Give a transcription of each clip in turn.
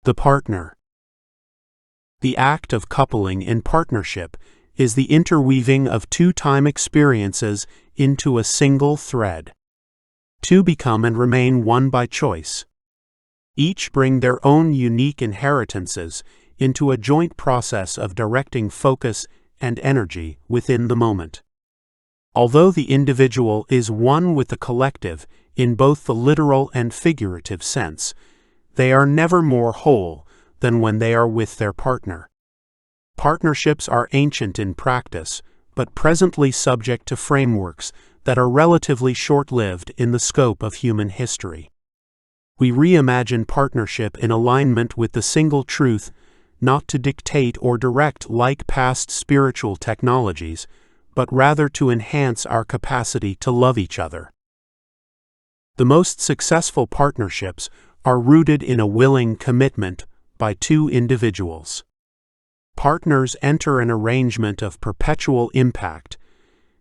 The partner. The act of coupling in partnership is the interweaving of two time experiences into a single thread. Two become and remain one by choice. Each bring their own unique inheritances into a joint process of directing focus and energy within the moment. Although the individual is one with the collective in both the literal and figurative sense, they are never more whole than when they are with their partner. Partnerships are ancient in practice, but presently subject to frameworks that are relatively short-lived in the scope of human history. We reimagine partnership in alignment with the single truth, not to dictate or direct like past spiritual technologies, but rather to enhance our capacity to love each other. The most successful partnerships are rooted in a willing commitment by two individuals. Partners enter an arrangement of perpetual impact,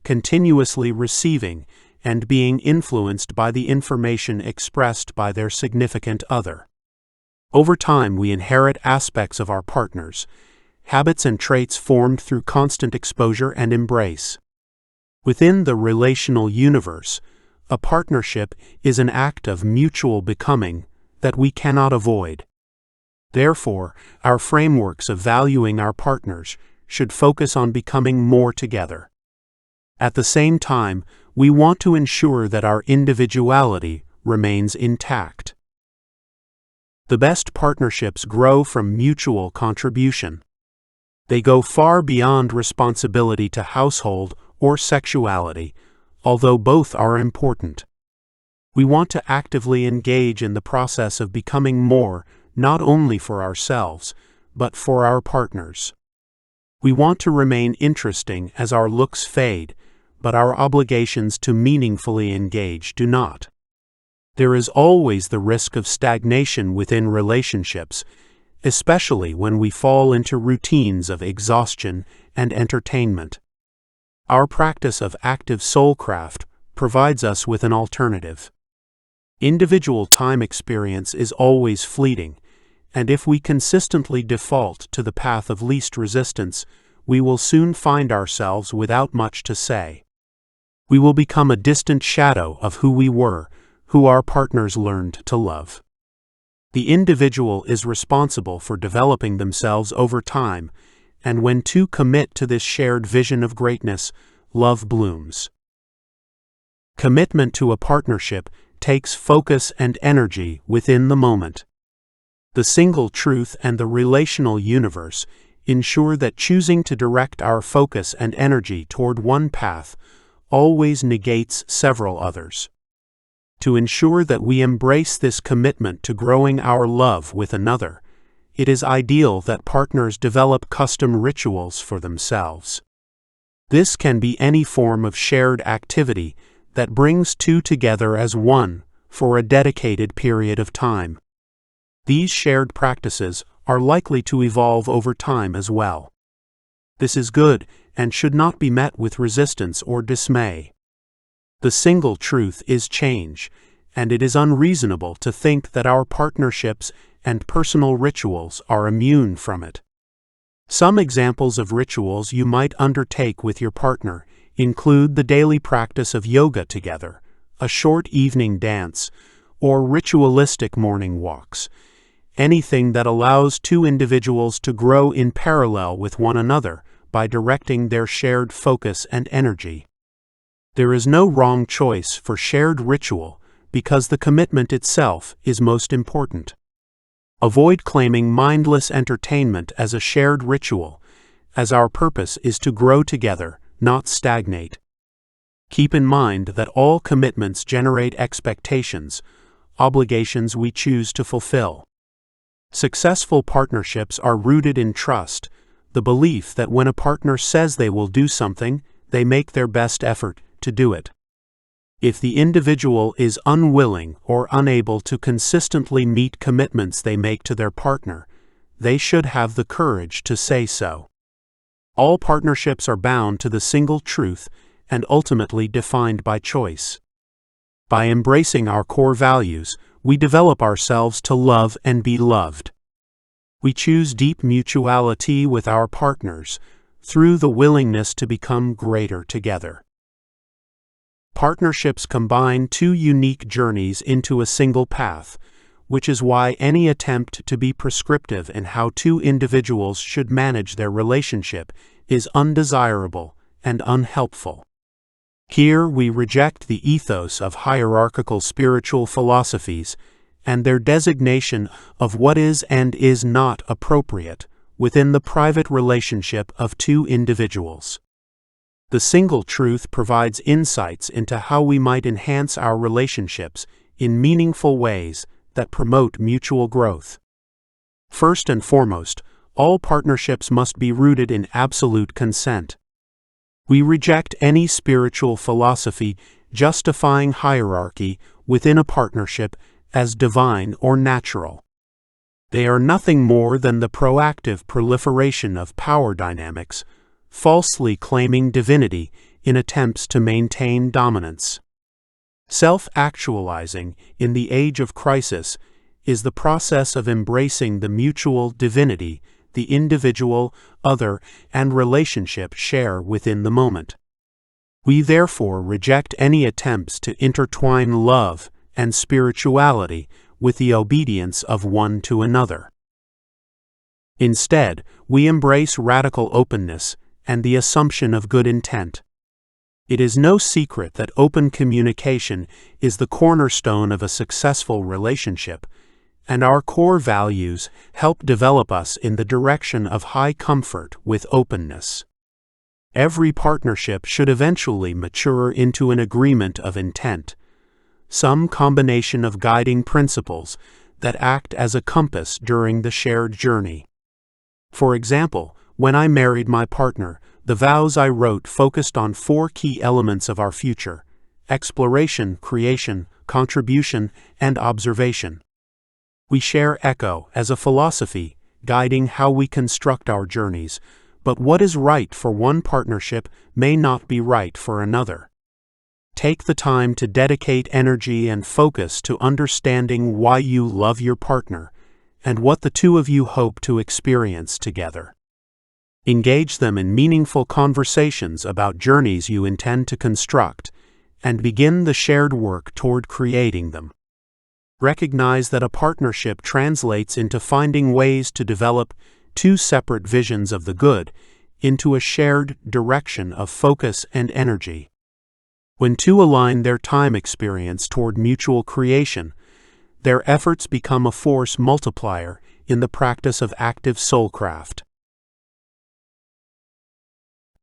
continuously receiving and being influenced by the information expressed by their significant other. Over time, we inherit aspects of our partners, habits and traits formed through constant exposure and embrace. Within the relational universe, a partnership is an act of mutual becoming that we cannot avoid. Therefore, our frameworks of valuing our partners should focus on becoming more together. At the same time, we want to ensure that our individuality remains intact. The best partnerships grow from mutual contribution. They go far beyond responsibility to household or sexuality, although both are important. We want to actively engage in the process of becoming more, not only for ourselves, but for our partners. We want to remain interesting as our looks fade, but our obligations to meaningfully engage do not. There is always the risk of stagnation within relationships, especially when we fall into routines of exhaustion and entertainment. Our practice of active soulcraft provides us with an alternative. Individual time experience is always fleeting, and if we consistently default to the path of least resistance, we will soon find ourselves without much to say. We will become a distant shadow of who we were, who our partners learned to love. The individual is responsible for developing themselves over time, and when two commit to this shared vision of greatness, love blooms. Commitment to a partnership takes focus and energy within the moment. The single truth and the relational universe ensure that choosing to direct our focus and energy toward one path always negates several others. To ensure that we embrace this commitment to growing our love with another, it is ideal that partners develop custom rituals for themselves. This can be any form of shared activity that brings two together as one for a dedicated period of time. These shared practices are likely to evolve over time as well. This is good and should not be met with resistance or dismay. The single truth is change, and it is unreasonable to think that our partnerships and personal rituals are immune from it. Some examples of rituals you might undertake with your partner include the daily practice of yoga together, a short evening dance, or ritualistic morning walks. Anything that allows two individuals to grow in parallel with one another by directing their shared focus and energy. There is no wrong choice for shared ritual because the commitment itself is most important. Avoid claiming mindless entertainment as a shared ritual, as our purpose is to grow together, not stagnate. Keep in mind that all commitments generate expectations, obligations we choose to fulfill. Successful partnerships are rooted in trust, the belief that when a partner says they will do something, they make their best effort to do it. If the individual is unwilling or unable to consistently meet commitments they make to their partner, they should have the courage to say so. All partnerships are bound to the single truth and ultimately defined by choice. By embracing our core values, we develop ourselves to love and be loved. We choose deep mutuality with our partners through the willingness to become greater together. Partnerships combine two unique journeys into a single path, which is why any attempt to be prescriptive in how two individuals should manage their relationship is undesirable and unhelpful. Here we reject the ethos of hierarchical spiritual philosophies and their designation of what is and is not appropriate within the private relationship of two individuals. The single truth provides insights into how we might enhance our relationships in meaningful ways that promote mutual growth. First and foremost, all partnerships must be rooted in absolute consent. We reject any spiritual philosophy justifying hierarchy within a partnership as divine or natural. They are nothing more than the proactive proliferation of power dynamics, falsely claiming divinity in attempts to maintain dominance. Self-actualizing in the age of crisis is the process of embracing the mutual divinity the individual, other, and relationship share within the moment. We therefore reject any attempts to intertwine love and spirituality with the obedience of one to another. Instead, we embrace radical openness and the assumption of good intent. It is no secret that open communication is the cornerstone of a successful relationship, and our core values help develop us in the direction of high comfort with openness. Every partnership should eventually mature into an agreement of intent, some combination of guiding principles that act as a compass during the shared journey. For example, when I married my partner, the vows I wrote focused on 4 key elements of our future: exploration, creation, contribution, and observation. We share echo as a philosophy, guiding how we construct our journeys, but what is right for one partnership may not be right for another. Take the time to dedicate energy and focus to understanding why you love your partner and what the two of you hope to experience together. Engage them in meaningful conversations about journeys you intend to construct, and begin the shared work toward creating them. Recognize that a partnership translates into finding ways to develop 2 separate visions of the good into a shared direction of focus and energy. When 2 align their time experience toward mutual creation, their efforts become a force multiplier in the practice of active soulcraft.